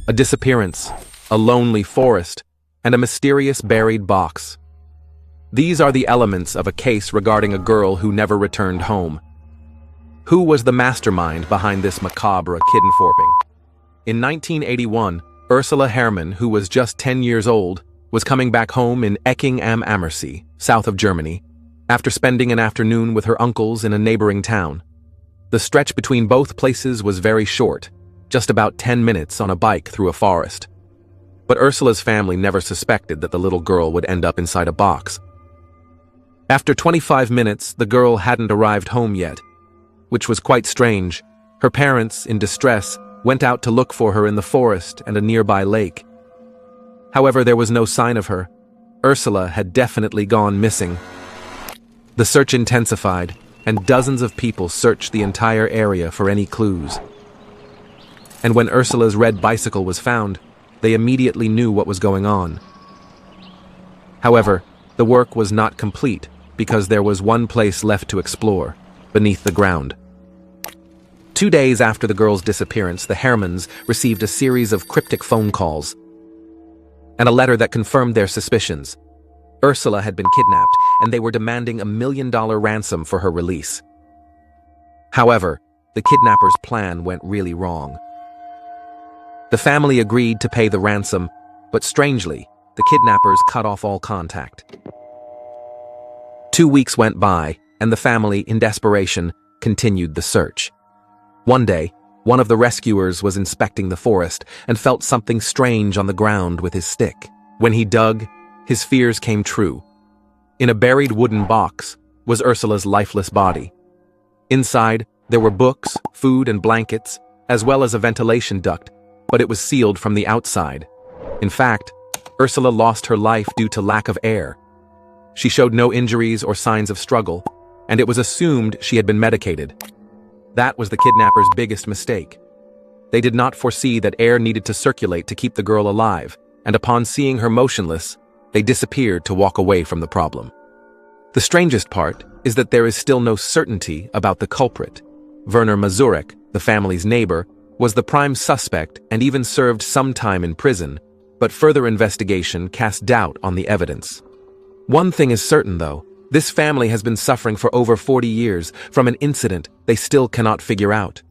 a disappearance, a lonely forest, and a mysterious buried box. These are the elements of a case regarding a girl who never returned home. Who was the mastermind behind this macabre kidnapping? In 1981, Ursula Herrmann, who was just 10 years old, was coming back home in Ecking am Ammersee, south of Germany, after spending an afternoon with her uncles in a neighboring town. The stretch between both places was very short, just about 10 minutes on a bike through a forest. But Ursula's family never suspected that the little girl would end up inside a box. After 25 minutes, the girl hadn't arrived home yet, which was quite strange. Her parents, in distress, went out to look for her in the forest and a nearby lake. However, there was no sign of her. Ursula had definitely gone missing. The search intensified, and dozens of people searched the entire area for any clues. And when Ursula's red bicycle was found, they immediately knew what was going on. However, the work was not complete because there was one place left to explore, beneath the ground. 2 days after the girl's disappearance, the Herrmanns received a series of cryptic phone calls and a letter that confirmed their suspicions. Ursula had been kidnapped, and they were demanding $1 million ransom for her release. However, the kidnappers' plan went really wrong. The family agreed to pay the ransom, but strangely, the kidnappers cut off all contact. 2 weeks went by, and the family, in desperation, continued the search. One day, one of the rescuers was inspecting the forest and felt something strange on the ground with his stick. When he dug, his fears came true. In a buried wooden box was Ursula's lifeless body. Inside, there were books, food, and blankets, as well as a ventilation duct, but it was sealed from the outside. In fact, Ursula lost her life due to lack of air. She showed no injuries or signs of struggle, and it was assumed she had been medicated. That was the kidnappers' biggest mistake. They did not foresee that air needed to circulate to keep the girl alive, and upon seeing her motionless, they disappeared to walk away from the problem. The strangest part is that there is still no certainty about the culprit. Werner Mazurek, the family's neighbor, was the prime suspect and even served some time in prison, but further investigation cast doubt on the evidence. One thing is certain, though. This family has been suffering for over 40 years from an incident they still cannot figure out.